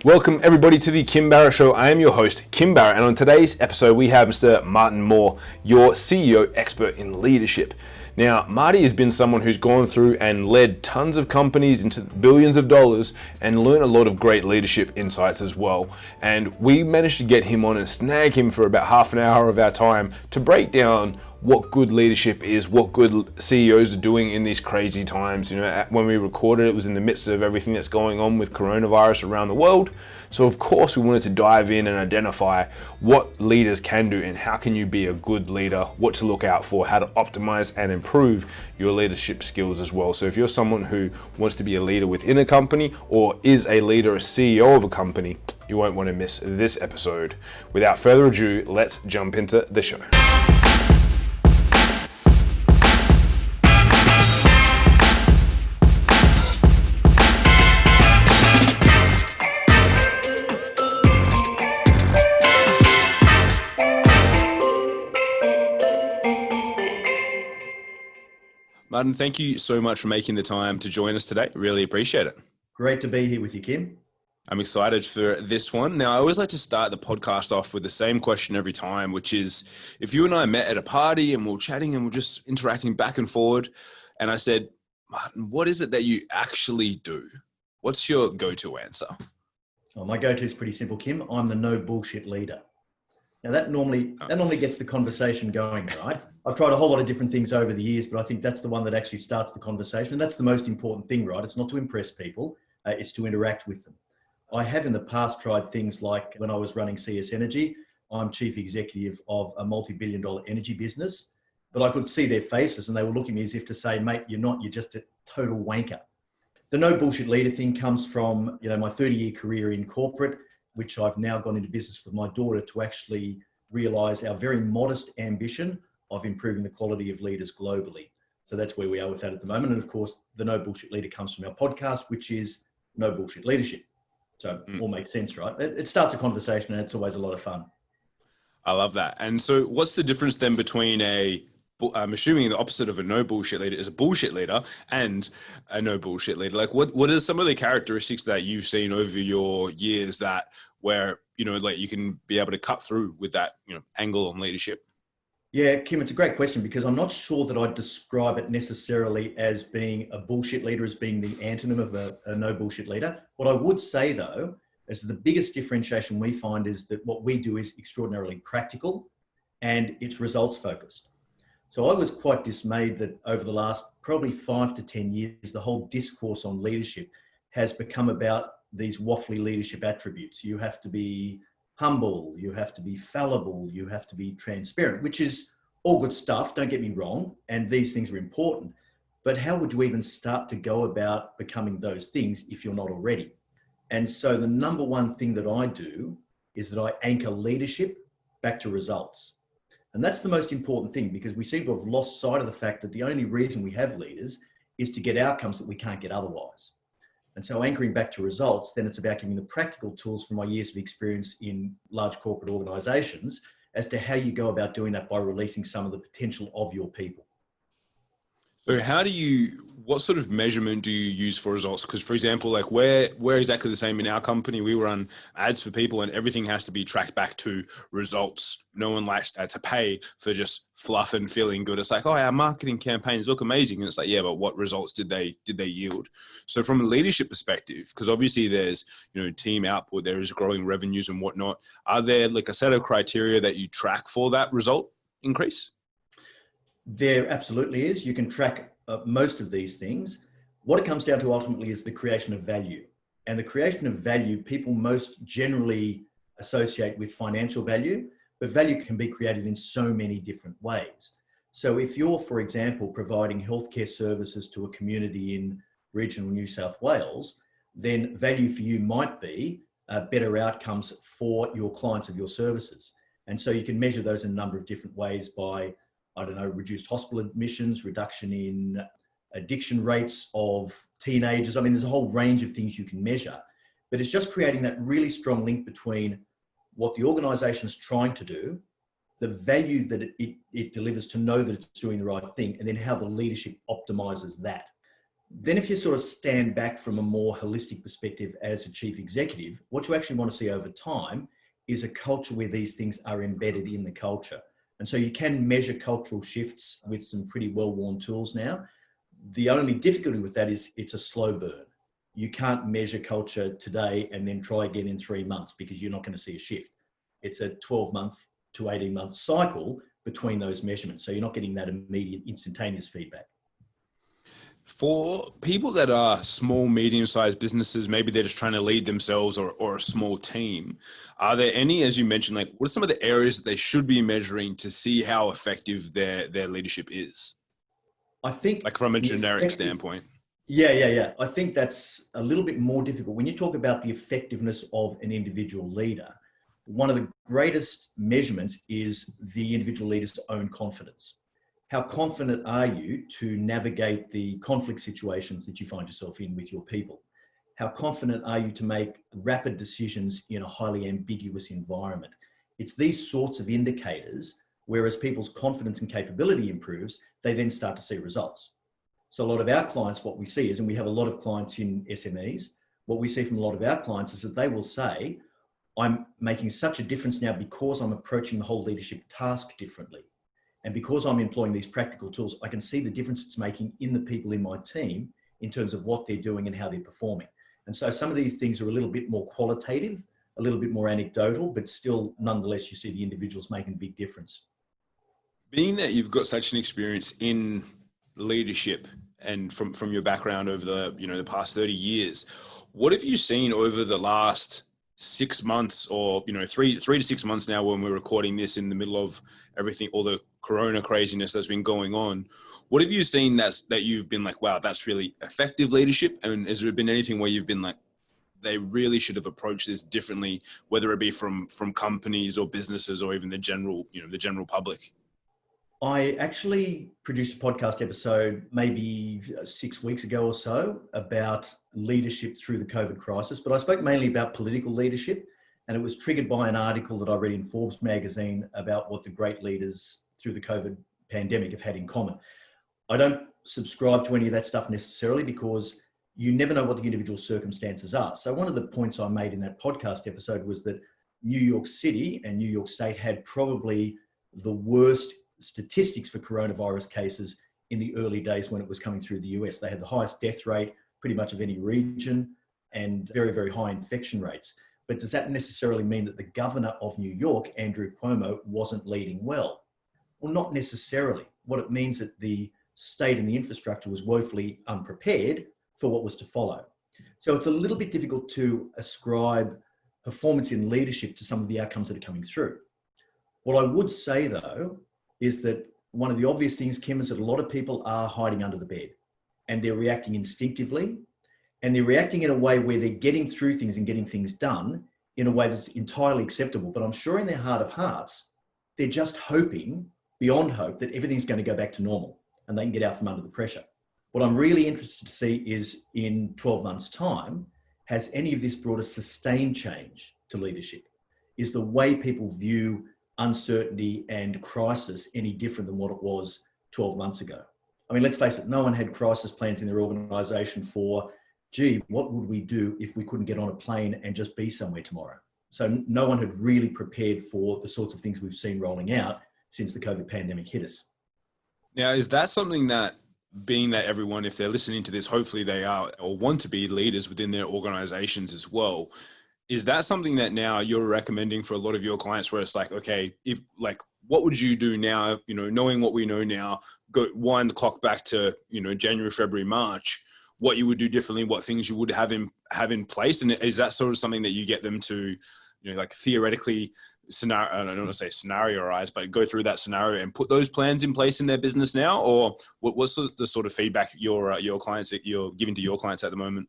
Welcome everybody to the Kim Barrett Show. I am your host, Kim Barrett, and on today's episode we have Mr. Martin Moore, your CEO expert in leadership. Now, Marty has been someone who's gone through and led tons of companies into billions of dollars and learned a lot of great leadership insights as well. And we managed to get him on and snag him for about half an hour of our time to break down what good leadership is, what good CEOs are doing in these crazy times. You know, when we recorded, it was in the midst of everything that's going on with coronavirus around the world. So of course we wanted to dive in and identify what leaders can do and how can you be a good leader, what to look out for, how to optimize and improve your leadership skills as well. So if you're someone who wants to be a leader within a company or is a leader, a CEO of a company, you won't want to miss this episode. Without further ado, let's jump into the show. Martin, thank you so much for making the time to join us today. Really appreciate it. Great to be here with you, Kim. I'm excited for this one. Now, I always like to start the podcast off with the same question every time, which is, if you and I met at a party and we're chatting and we're just interacting back and forward, and I said, Martin, what is it that you actually do? What's your go-to answer? Well, my go-to is pretty simple, Kim. I'm the no bullshit leader. Now that normally gets the conversation going, right? I've tried a whole lot of different things over the years, but I think that's the one that actually starts the conversation. And that's the most important thing, right? It's not to impress people, it's to interact with them. I have in the past tried things like when I was running CS Energy, I'm chief executive of a multi-billion-dollar energy business, but I could see their faces and they were looking at me as if to say, mate, you're not, you're just a total wanker. The no bullshit leader thing comes from, my 30-year career in corporate, which I've now gone into business with my daughter to actually realize our very modest ambition of improving the quality of leaders globally. So that's where we are with that at the moment. And of course, the No Bullshit Leader comes from our podcast, which is No Bullshit Leadership. So it all makes sense, right? It starts a conversation and it's always a lot of fun. I love that. And so what's the difference then between I'm assuming the opposite of a no bullshit leader is a bullshit leader and a no bullshit leader? Like what are some of the characteristics that you've seen over your years that where, like you can be able to cut through with that, angle on leadership? Yeah, Kim, it's a great question because I'm not sure that I'd describe it necessarily as being a bullshit leader, as being the antonym of a no bullshit leader. What I would say though, is the biggest differentiation we find is that what we do is extraordinarily practical and it's results focused. So I was quite dismayed that over the last probably 5 to 10 years, the whole discourse on leadership has become about these waffly leadership attributes. You have to be humble, you have to be fallible, you have to be transparent, which is all good stuff, don't get me wrong, and these things are important. But how would you even start to go about becoming those things if you're not already? And so the number one thing that I do is that I anchor leadership back to results. And that's the most important thing because we seem to have lost sight of the fact that the only reason we have leaders is to get outcomes that we can't get otherwise. And so anchoring back to results, then it's about giving the practical tools from my years of experience in large corporate organizations as to how you go about doing that by releasing some of the potential of your people. So what sort of measurement do you use for results? Because for example, like we're exactly the same in our company. We run ads for people and everything has to be tracked back to results. No one likes to pay for just fluff and feeling good. It's like, oh, our marketing campaigns look amazing. And it's like, yeah, but what results did they yield? So from a leadership perspective, because obviously there's, team output, there is growing revenues and whatnot. Are there like a set of criteria that you track for that result increase? There absolutely is. You can track most of these things. What it comes down to ultimately is the creation of value. And the creation of value, people most generally associate with financial value, but value can be created in so many different ways. So if you're, for example, providing healthcare services to a community in regional New South Wales, then value for you might be better outcomes for your clients of your services. And so you can measure those in a number of different ways by reduced hospital admissions, reduction in addiction rates of teenagers. I mean, there's a whole range of things you can measure, but it's just creating that really strong link between what the organization is trying to do, the value that it delivers to know that it's doing the right thing, and then how the leadership optimizes that. Then if you sort of stand back from a more holistic perspective as a chief executive, what you actually want to see over time is a culture where these things are embedded in the culture. And so you can measure cultural shifts with some pretty well-worn tools now. The only difficulty with that is it's a slow burn. You can't measure culture today and then try again in 3 months because you're not going to see a shift. It's a 12-month to 18-month cycle between those measurements. So you're not getting that immediate instantaneous feedback. For people that are small, medium-sized businesses, maybe they're just trying to lead themselves or a small team, are there any, as you mentioned, like what are some of the areas that they should be measuring to see how effective their leadership is? I think like from a generic standpoint. Yeah. I think that's a little bit more difficult. When you talk about the effectiveness of an individual leader, one of the greatest measurements is the individual leader's own confidence. How confident are you to navigate the conflict situations that you find yourself in with your people? How confident are you to make rapid decisions in a highly ambiguous environment? It's these sorts of indicators, whereas people's confidence and capability improves, they then start to see results. So a lot of our clients, what we see is, and we have a lot of clients in SMEs, what we see from a lot of our clients is that they will say, I'm making such a difference now because I'm approaching the whole leadership task differently. And because I'm employing these practical tools, I can see the difference it's making in the people in my team in terms of what they're doing and how they're performing. And so some of these things are a little bit more qualitative, a little bit more anecdotal, but still, nonetheless, you see the individuals making a big difference. Being that you've got such an experience in leadership and from your background over the past 30 years, what have you seen over the last 6 months or, 3 to 6 months now when we're recording this in the middle of everything, all the Corona craziness that's been going on? What have you seen that you've been like, wow, that's really effective leadership? And has there been anything where you've been like, they really should have approached this differently, whether it be from companies or businesses or even the general public? I actually produced a podcast episode maybe 6 weeks ago or so about leadership through the COVID crisis, but I spoke mainly about political leadership, and it was triggered by an article that I read in Forbes magazine about what the great leaders through the COVID pandemic have had in common. I don't subscribe to any of that stuff necessarily because you never know what the individual circumstances are. So one of the points I made in that podcast episode was that New York City and New York State had probably the worst statistics for coronavirus cases in the early days when it was coming through the US. They had the highest death rate pretty much of any region and very, very high infection rates. But does that necessarily mean that the governor of New York, Andrew Cuomo, wasn't leading well? Well, not necessarily. What it means that the state and the infrastructure was woefully unprepared for what was to follow. So it's a little bit difficult to ascribe performance in leadership to some of the outcomes that are coming through. What I would say though, is that one of the obvious things, Kim, is that a lot of people are hiding under the bed and they're reacting instinctively, and they're reacting in a way where they're getting through things and getting things done in a way that's entirely acceptable. But I'm sure in their heart of hearts, they're just hoping, beyond hope, that everything's going to go back to normal and they can get out from under the pressure. What I'm really interested to see is in 12 months' time, has any of this brought a sustained change to leadership? Is the way people view uncertainty and crisis any different than what it was 12 months ago? I mean, let's face it, no one had crisis plans in their organization for, gee, what would we do if we couldn't get on a plane and just be somewhere tomorrow? So no one had really prepared for the sorts of things we've seen rolling out since the COVID pandemic hit us. Now, is that something that, being that everyone, if they're listening to this, hopefully they are or want to be leaders within their organizations as well, is that something that now you're recommending for a lot of your clients where it's like, okay, if like, what would you do now, knowing what we know now, go wind the clock back to, January, February, March, what you would do differently, what things you would have in place? And is that sort of something that you get them to, like theoretically I don't want to say scenarioize, but go through that scenario and put those plans in place in their business now? Or what's the sort of feedback your clients that you're giving to your clients at the moment?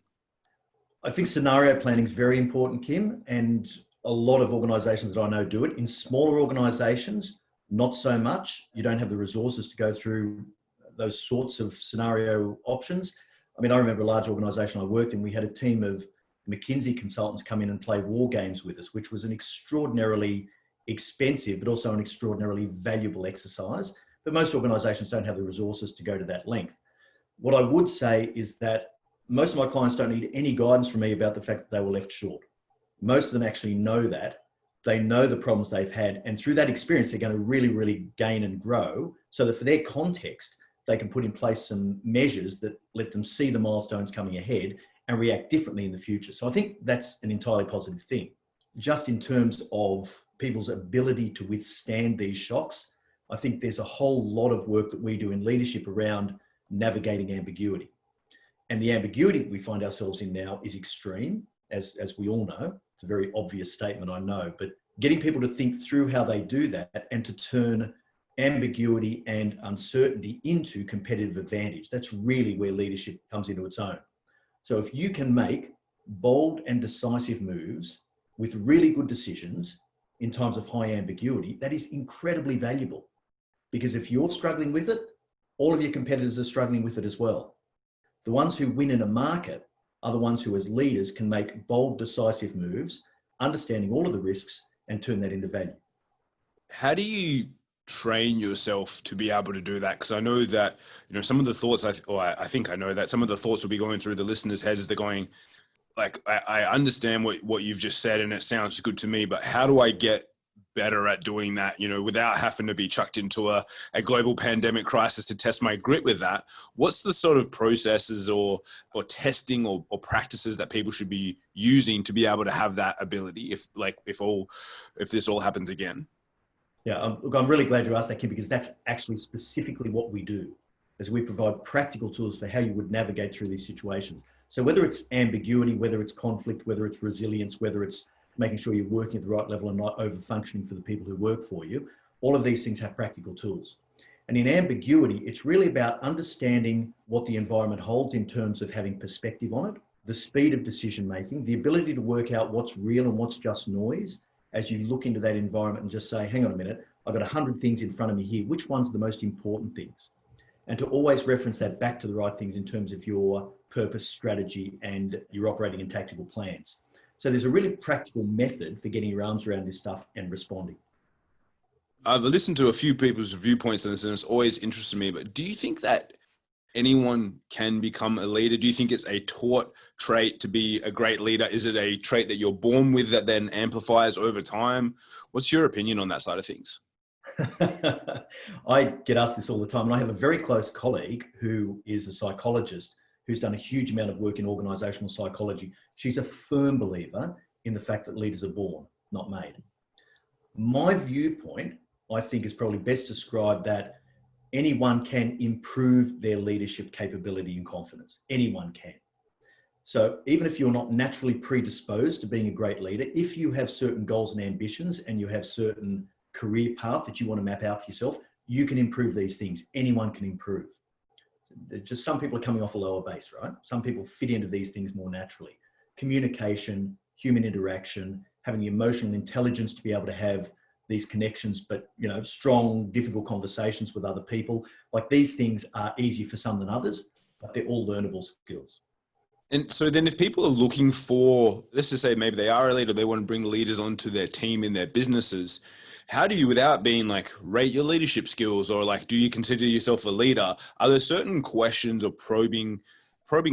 I think scenario planning is very important, Kim, and a lot of organizations that I know do it. In smaller organizations, not so much. You don't have the resources to go through those sorts of scenario options. I mean, I remember a large organization I worked in, we had a team of McKinsey consultants come in and play war games with us, which was an extraordinarily expensive, but also an extraordinarily valuable exercise. But most organizations don't have the resources to go to that length. What I would say is that most of my clients don't need any guidance from me about the fact that they were left short. Most of them actually know that. They know the problems they've had. And through that experience, they're going to really, really gain and grow so that for their context, they can put in place some measures that let them see the milestones coming ahead and react differently in the future. So I think that's an entirely positive thing. Just in terms of people's ability to withstand these shocks, I think there's a whole lot of work that we do in leadership around navigating ambiguity. And the ambiguity that we find ourselves in now is extreme, as we all know. It's a very obvious statement, I know, but getting people to think through how they do that and to turn ambiguity and uncertainty into competitive advantage. That's really where leadership comes into its own. So if you can make bold and decisive moves with really good decisions in times of high ambiguity, that is incredibly valuable. Because if you're struggling with it, all of your competitors are struggling with it as well. The ones who win in a market are the ones who, as leaders, can make bold, decisive moves, understanding all of the risks and turn that into value. How do you train yourself to be able to do that? Because I know that, some of the thoughts, I think I know that some of the thoughts will be going through the listeners' heads as they're going, like, I understand what you've just said and it sounds good to me, but how do I get better at doing that, without having to be chucked into a global pandemic crisis to test my grit with that? What's the sort of processes or testing or practices that people should be using to be able to have that ability if this all happens again? Yeah, look, I'm really glad you asked that, Kim, because that's actually specifically what we do, is we provide practical tools for how you would navigate through these situations. So whether it's ambiguity, whether it's conflict, whether it's resilience, whether it's making sure you're working at the right level and not over-functioning for the people who work for you, all of these things have practical tools. And in ambiguity, it's really about understanding what the environment holds in terms of having perspective on it, the speed of decision-making, the ability to work out what's real and what's just noise as you look into that environment and just say, hang on a minute, I've got 100 things in front of me here. Which one's the most important things? And to always reference that back to the right things in terms of your purpose, strategy, and your operating and tactical plans. So there's a really practical method for getting your arms around this stuff and responding. I've listened to a few people's viewpoints on this and it's always interested me, but do you think that anyone can become a leader? Do you think it's a taught trait to be a great leader? Is it a trait that you're born with that then amplifies over time? What's your opinion on that side of things? I get asked this all the time, and I have a very close colleague who is a psychologist who's done a huge amount of work in organizational psychology. She's a firm believer in the fact that leaders are born, not made. My viewpoint, I think, is probably best described that anyone can improve their leadership capability and confidence. Anyone can. So even if you're not naturally predisposed to being a great leader, if you have certain goals and ambitions and you have certain career path that you want to map out for yourself, you can improve these things. Anyone can improve. Just some people are coming off a lower base, right? Some people fit into these things more naturally. Communication, human interaction, having the emotional intelligence to be able to have these connections, but strong, difficult conversations with other people. Like, these things are easier for some than others, but they're all learnable skills. And so then if people are looking for, let's just say maybe they are a leader, they want to bring leaders onto their team in their businesses, how do you, without being like, rate your leadership skills, or like, do you consider yourself a leader? Are there certain questions or probing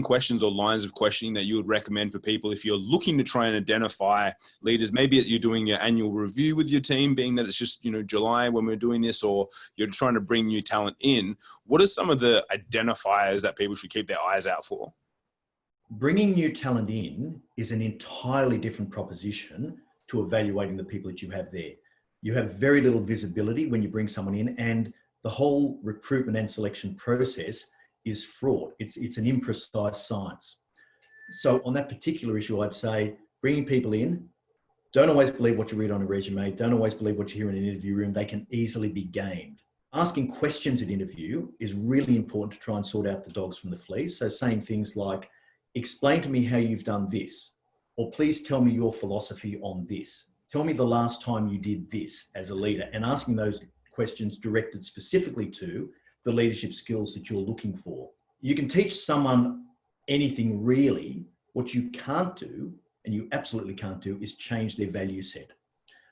questions or lines of questioning that you would recommend for people if you're looking to try and identify leaders? Maybe you're doing your annual review with your team, being that it's just, July when we're doing this, or you're trying to bring new talent in. What are some of the identifiers that people should keep their eyes out for? Bringing new talent in is an entirely different proposition to evaluating the people that you have there. You have very little visibility when you bring someone in, and the whole recruitment and selection process is fraught. It's an imprecise science. So on that particular issue, I'd say bringing people in, don't always believe what you read on a resume. Don't always believe what you hear in an interview room. They can easily be gamed. Asking questions at interview is really important to try and sort out the dogs from the fleas. So saying things like, explain to me how you've done this, or please tell me your philosophy on this. Tell me the last time you did this as a leader, and asking those questions directed specifically to the leadership skills that you're looking for. You can teach someone anything really. What you can't do, and you absolutely can't do, is change their value set.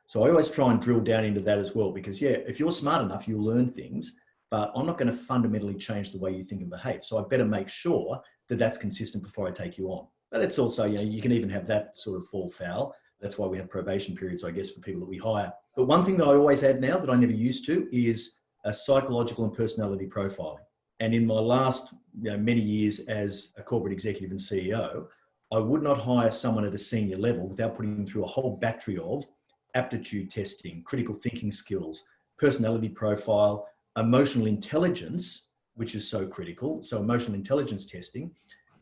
So I always try and drill down into that as well, because if you're smart enough, you'll learn things, but I'm not going to fundamentally change the way you think and behave. So I better make sure that that's consistent before I take you on. But it's also, you can even have that sort of fall foul. That's why we have probation periods, I guess, for people that we hire. But one thing that I always add now that I never used to is a psychological and personality profiling. And in my last many years as a corporate executive and CEO, I would not hire someone at a senior level without putting them through a whole battery of aptitude testing, critical thinking skills, personality profile, emotional intelligence, which is so critical. So emotional intelligence testing,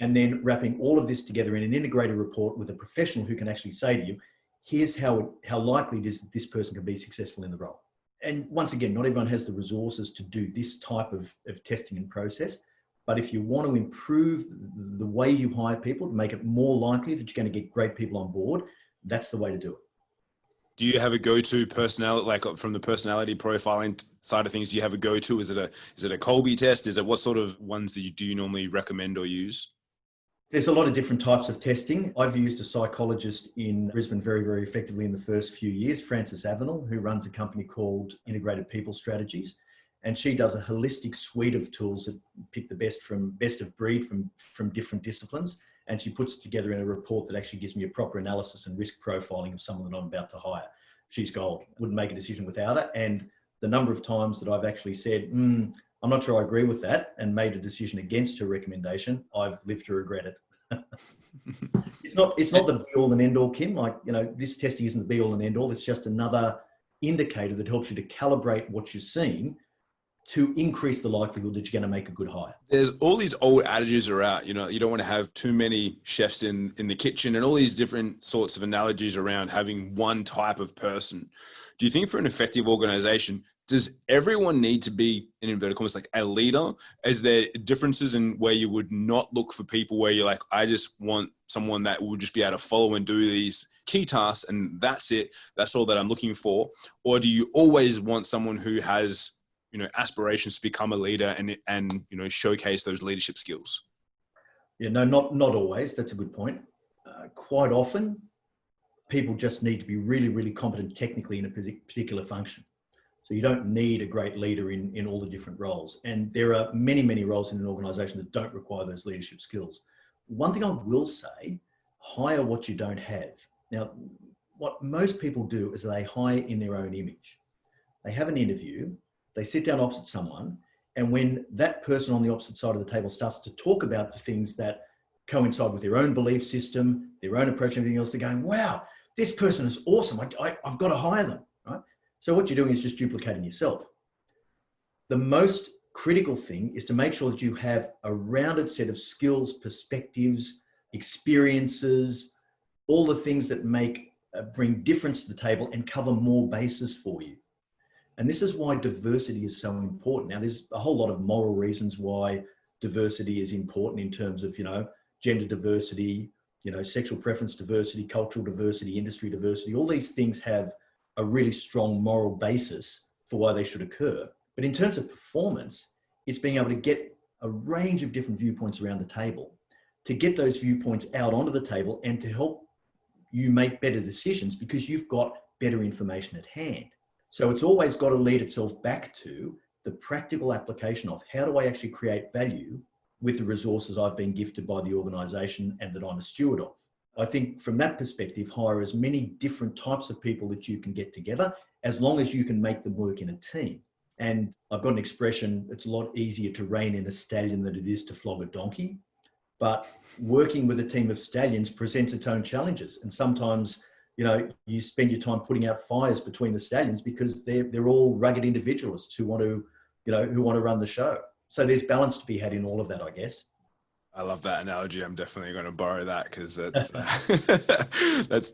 and then wrapping all of this together in an integrated report with a professional who can actually say to you, here's how likely it is that this person can be successful in the role. And once again, not everyone has the resources to do this type of testing and process. But if you want to improve the way you hire people to make it more likely that you're going to get great people on board, that's the way to do it. Do you have a go-to personality, like from the personality profiling side of things? Do you have a go-to? Is it a Colby test? Is it what sort of ones do you normally recommend or use? There's a lot of different types of testing. I've used a psychologist in Brisbane very, very effectively in the first few years, Frances Avenel, who runs a company called Integrated People Strategies. And she does a holistic suite of tools that pick the best of breed from different disciplines. And she puts it together in a report that actually gives me a proper analysis and risk profiling of someone that I'm about to hire. She's gold. Wouldn't make a decision without her. And the number of times that I've actually said, I'm not sure I agree with that, and made a decision against her recommendation, I've lived to regret it. It's not the be all and end all, Kim. This testing isn't the be all and end all. It's just another indicator that helps you to calibrate what you're seeing to increase the likelihood that you're going to make a good hire. There's all these old adages are out, you don't want to have too many chefs in the kitchen, and all these different sorts of analogies around having one type of person. Do you think for an effective organization, does everyone need to be, in inverted commas, like a leader? Is there differences in where you would not look for people where you're like, I just want someone that will just be able to follow and do these key tasks and that's it, that's all that I'm looking for? Or do you always want someone who has aspirations to become a leader and showcase those leadership skills? Yeah, no, not always. That's a good point. Quite often, people just need to be really, really competent technically in a particular function. So you don't need a great leader in all the different roles. And there are many, many roles in an organization that don't require those leadership skills. One thing I will say, hire what you don't have. Now, what most people do is they hire in their own image. They have an interview, they sit down opposite someone, and when that person on the opposite side of the table starts to talk about the things that coincide with their own belief system, their own approach and everything else, they're going, wow, this person is awesome. I've got to hire them, right? So what you're doing is just duplicating yourself. The most critical thing is to make sure that you have a rounded set of skills, perspectives, experiences, all the things that bring difference to the table and cover more bases for you. And this is why diversity is so important. Now, there's a whole lot of moral reasons why diversity is important in terms of, gender diversity, sexual preference diversity, cultural diversity, industry diversity. All these things have a really strong moral basis for why they should occur. But in terms of performance, it's being able to get a range of different viewpoints around the table, to get those viewpoints out onto the table and to help you make better decisions because you've got better information at hand. So it's always got to lead itself back to the practical application of how do I actually create value with the resources I've been gifted by the organization and that I'm a steward of. I think from that perspective, hire as many different types of people that you can get together, as long as you can make them work in a team. And I've got an expression, it's a lot easier to rein in a stallion than it is to flog a donkey. But working with a team of stallions presents its own challenges. And sometimes, you spend your time putting out fires between the stallions because they're all rugged individualists who want to run the show. So there's balance to be had in all of that, I guess. I love that analogy. I'm definitely going to borrow that because that's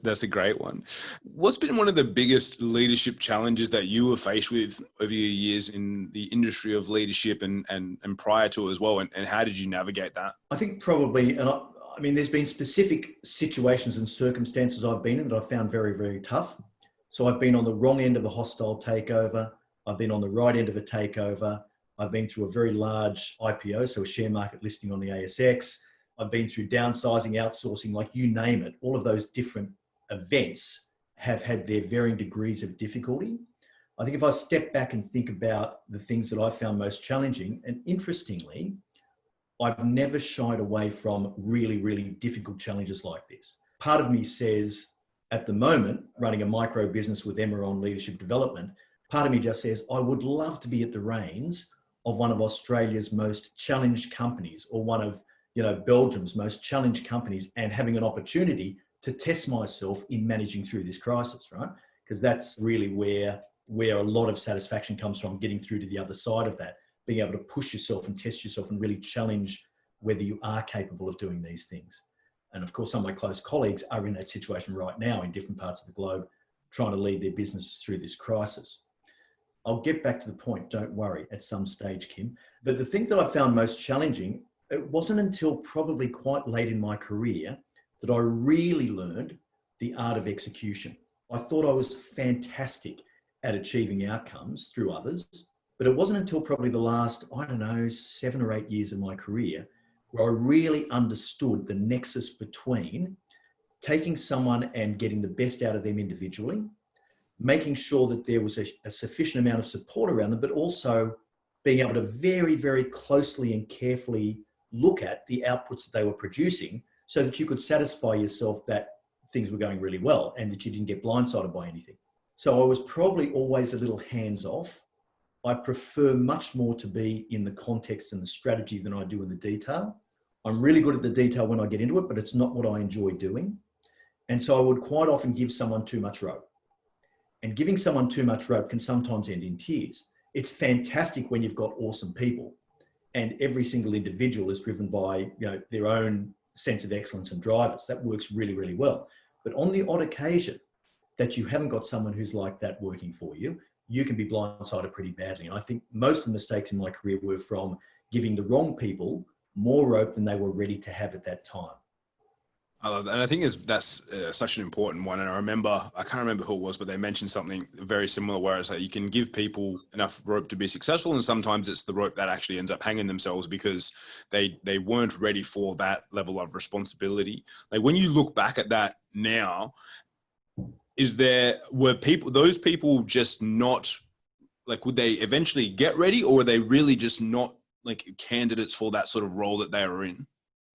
that's a great one. What's been one of the biggest leadership challenges that you were faced with over your years in the industry of leadership and prior to it as well? And how did you navigate that? I think probably, and I mean, there's been specific situations and circumstances I've been in that I found very, very tough. So I've been on the wrong end of a hostile takeover. I've been on the right end of a takeover. I've been through a very large IPO, so a share market listing on the ASX. I've been through downsizing, outsourcing, like you name it. All of those different events have had their varying degrees of difficulty. I think if I step back and think about the things that I found most challenging, and interestingly, I've never shied away from really, really difficult challenges like this. Part of me says, at the moment, running a micro business with Emma on leadership development, part of me just says, I would love to be at the reins of one of Australia's most challenged companies, or one of, Belgium's most challenged companies, and having an opportunity to test myself in managing through this crisis, right? Because that's really where a lot of satisfaction comes from, getting through to the other side of that, being able to push yourself and test yourself and really challenge whether you are capable of doing these things. And of course, some of my close colleagues are in that situation right now in different parts of the globe, trying to lead their businesses through this crisis. I'll get back to the point, don't worry, at some stage, Kim. But the things that I found most challenging, it wasn't until probably quite late in my career that I really learned the art of execution. I thought I was fantastic at achieving outcomes through others, but it wasn't until probably the last, 7 or 8 years of my career where I really understood the nexus between taking someone and getting the best out of them individually, making sure that there was a sufficient amount of support around them, but also being able to very, very closely and carefully look at the outputs that they were producing so that you could satisfy yourself that things were going really well and that you didn't get blindsided by anything. So I was probably always a little hands-off. I prefer much more to be in the context and the strategy than I do in the detail. I'm really good at the detail when I get into it, but it's not what I enjoy doing. And so I would quite often give someone too much rope. And giving someone too much rope can sometimes end in tears. It's fantastic when you've got awesome people and every single individual is driven by their own sense of excellence and drivers. That works really, really well. But on the odd occasion that you haven't got someone who's like that working for you, you can be blindsided pretty badly. And I think most of the mistakes in my career were from giving the wrong people more rope than they were ready to have at that time. I love that. And I think that's such an important one. And I can't remember who it was, but they mentioned something very similar where it's like you can give people enough rope to be successful. And sometimes it's the rope that actually ends up hanging themselves because they weren't ready for that level of responsibility. Like when you look back at that now, were those people just not like, would they eventually get ready, or were they really just not like candidates for that sort of role that they were in?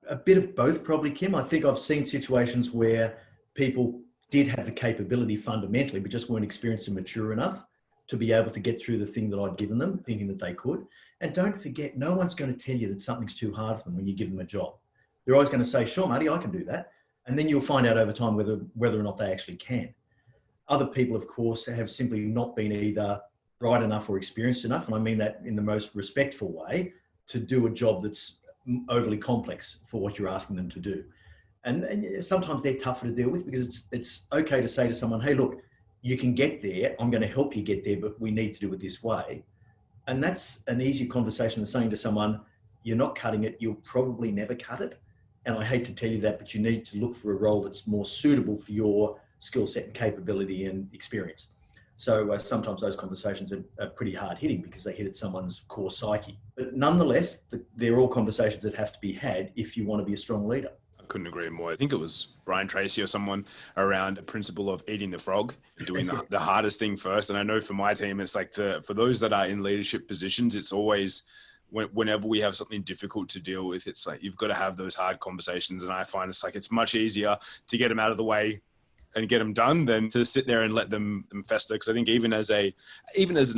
A bit of both, probably, Kim. I think I've seen situations where people did have the capability fundamentally, but just weren't experienced and mature enough to be able to get through the thing that I'd given them, thinking that they could. And don't forget, no one's going to tell you that something's too hard for them when you give them a job. They're always going to say, sure, Marty, I can do that. And then you'll find out over time whether or not they actually can. Other people, of course, have simply not been either bright enough or experienced enough, and I mean that in the most respectful way, to do a job that's overly complex for what you're asking them to do. And sometimes they're tougher to deal with because it's okay to say to someone, hey, look, you can get there. I'm going to help you get there, but we need to do it this way. And that's an easier conversation than saying to someone, you're not cutting it. You'll probably never cut it. And I hate to tell you that, but you need to look for a role that's more suitable for your skill set and capability and experience. So sometimes those conversations are pretty hard hitting because they hit at someone's core psyche. But nonetheless, they're all conversations that have to be had if you want to be a strong leader. I couldn't agree more. I think it was Brian Tracy or someone around the principle of eating the frog, doing the hardest thing first. And I know for my team, it's like for those that are in leadership positions, it's always whenever we have something difficult to deal with, it's like you've got to have those hard conversations. And I find it's much easier to get them out of the way and get them done than to sit there and let them fester. Because I think even as an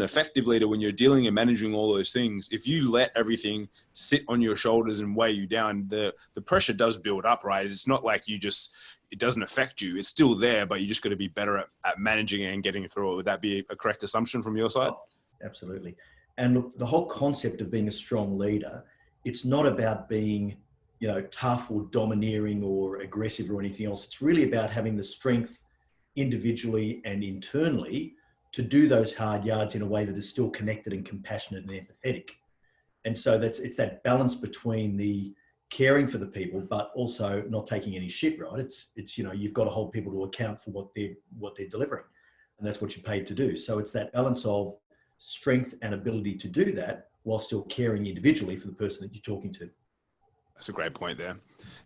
effective leader, when you're dealing and managing all those things, if you let everything sit on your shoulders and weigh you down, the pressure does build up, right? It's not like it doesn't affect you. It's still there, but you just got to be better at managing it and getting through it. Would that be a correct assumption from your side? Oh, absolutely. And look, the whole concept of being a strong leader, it's not about being tough or domineering or aggressive or anything else. It's really about having the strength individually and internally to do those hard yards in a way that is still connected and compassionate and empathetic. And so it's that balance between the caring for the people, but also not taking any shit, right? It's you've got to hold people to account for what they're delivering. And that's what you're paid to do. So it's that balance of strength and ability to do that while still caring individually for the person that you're talking to. That's a great point there.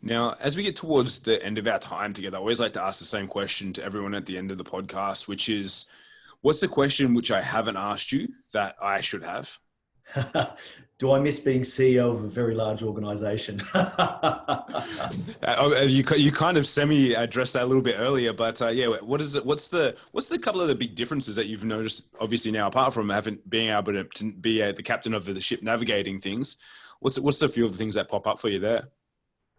Now, as we get towards the end of our time together, I always like to ask the same question to everyone at the end of the podcast, which is, What's the question which I haven't asked you that I should have? Do I miss being CEO of a very large organization? You kind of semi addressed that a little bit earlier, but yeah, what is it? What's the couple of the big differences that you've noticed? Obviously now, apart from being able to be the captain of the ship navigating things, what's the few of the things that pop up for you there?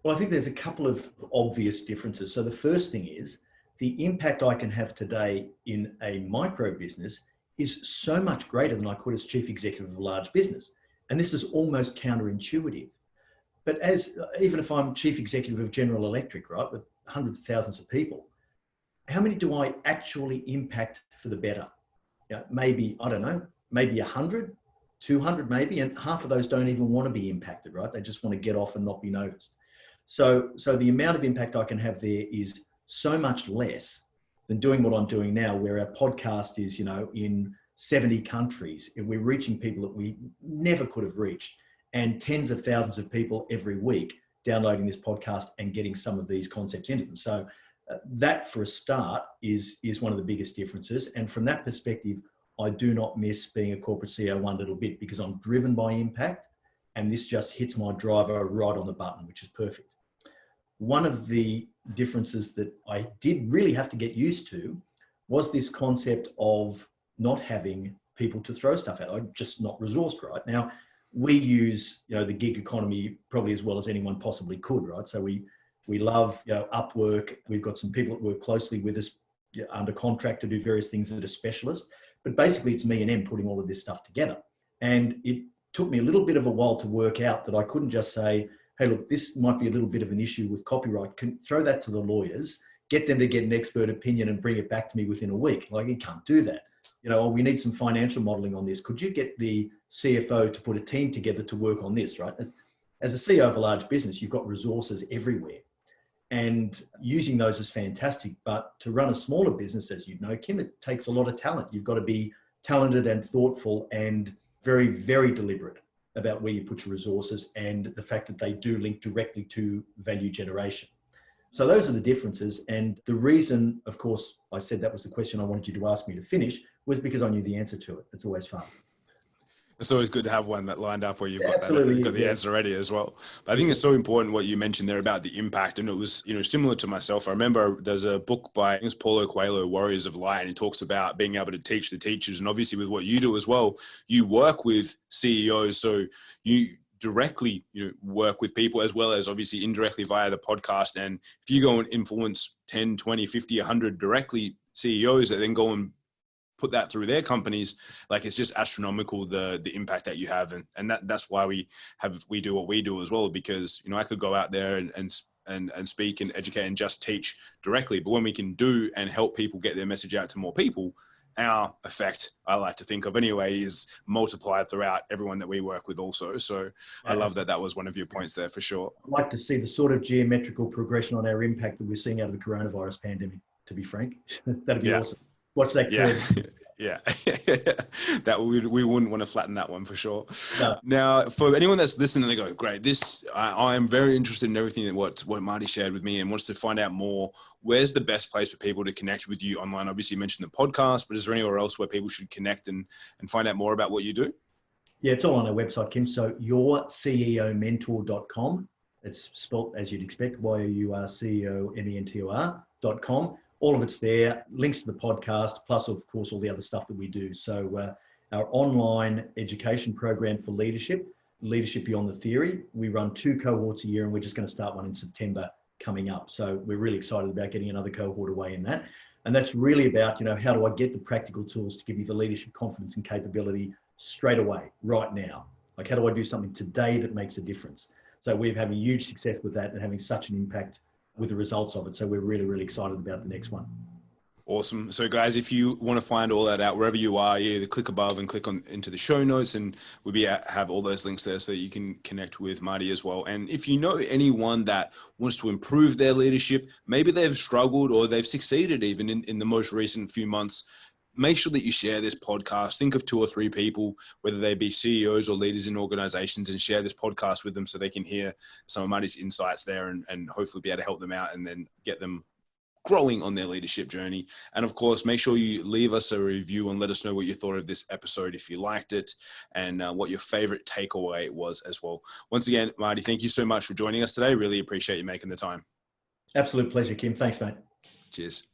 Well, I think there's a couple of obvious differences. So the first thing is the impact I can have today in a micro business is so much greater than I could as chief executive of a large business. And this is almost counterintuitive. But even if I'm chief executive of General Electric, right, with hundreds of thousands of people, how many do I actually impact for the better? Maybe, I don't know, maybe 100, 200 maybe, and half of those don't even want to be impacted, right? They just want to get off and not be noticed. So the amount of impact I can have there is so much less than doing what I'm doing now, where our podcast is, in 70 countries, and we're reaching people that we never could have reached, and tens of thousands of people every week downloading this podcast and getting some of these concepts into them. So that, for a start, is one of the biggest differences. And from that perspective, I do not miss being a corporate CEO one little bit, because I'm driven by impact, and this just hits my driver right on the button, which is perfect. One of the differences that I did really have to get used to was this concept of not having people to throw stuff at. I'm just not resourced right. Now, we use, the gig economy probably as well as anyone possibly could, right? So we love, Upwork. We've got some people that work closely with us under contract to do various things that are specialists. But basically, it's me and Em putting all of this stuff together. And it took me a little bit of a while to work out that I couldn't just say, hey, look, this might be a little bit of an issue with copyright. Can throw that to the lawyers, get them to get an expert opinion and bring it back to me within a week. Like, you can't do that. We need some financial modeling on this. Could you get the CFO to put a team together to work on this, right? As a CEO of a large business, you've got resources everywhere. And using those is fantastic. But to run a smaller business, as you know, Kim, it takes a lot of talent. You've got to be talented and thoughtful and very, very deliberate about where you put your resources, and the fact that they do link directly to value generation. So those are the differences. And the reason, of course, I said that was the question I wanted you to ask me to finish, was because I knew the answer to it. It's always fun. It's always good to have one that lined up where you've got the answer ready as well. But I think it's so important what you mentioned there about the impact. And it was, similar to myself. I remember there's a book by, I think it's Paulo Coelho, Warriors of Light, and he talks about being able to teach the teachers. And obviously with what you do as well, you work with CEOs. So you directly work with people, as well as obviously indirectly via the podcast. And if you go and influence 10, 20, 50, 100 directly CEOs that then go and put that through their companies, like, it's just astronomical, the impact that you have. And that's why we do what we do as well, because I could go out there and speak and educate and just teach directly, but when we can do and help people get their message out to more people, our effect, I like to think of anyway, is multiplied throughout everyone that we work with also. So I love that was one of your points there for sure. I'd like to see the sort of geometrical progression on our impact that we're seeing out of the coronavirus pandemic, to be frank. That'd be awesome. Watch that curve. Yeah. That we wouldn't want to flatten that one for sure. No. Now, for anyone that's listening, they go, great, I am very interested in everything that what Marty shared with me and wants to find out more. Where's the best place for people to connect with you online? Obviously you mentioned the podcast, but is there anywhere else where people should connect and find out more about what you do? Yeah, it's all on our website, Kim. So yourceomentor.com. It's spelt as you'd expect, yourceomentor.com. All of it's there, links to the podcast, plus, of course, all the other stuff that we do. So our online education program for leadership Beyond the Theory, we run 2 cohorts a year, and we're just going to start one in September coming up. So we're really excited about getting another cohort away in that. And that's really about, how do I get the practical tools to give you the leadership confidence and capability straight away, right now? Like, how do I do something today that makes a difference? So we're having huge success with that and having such an impact with the results of it. So we're really, really excited about the next one. Awesome. So guys, if you want to find all that out wherever you are, either click above and click into the show notes, and we'll have all those links there so that you can connect with Marty as well. And if you know anyone that wants to improve their leadership, maybe they've struggled or they've succeeded even in the most recent few months, make sure that you share this podcast. Think of 2 or 3 people, whether they be CEOs or leaders in organizations, and share this podcast with them so they can hear some of Marty's insights there and hopefully be able to help them out and then get them growing on their leadership journey. And of course, make sure you leave us a review and let us know what you thought of this episode, if you liked it, and what your favorite takeaway was as well. Once again, Marty, thank you so much for joining us today. Really appreciate you making the time. Absolute pleasure, Kim. Thanks, mate. Cheers.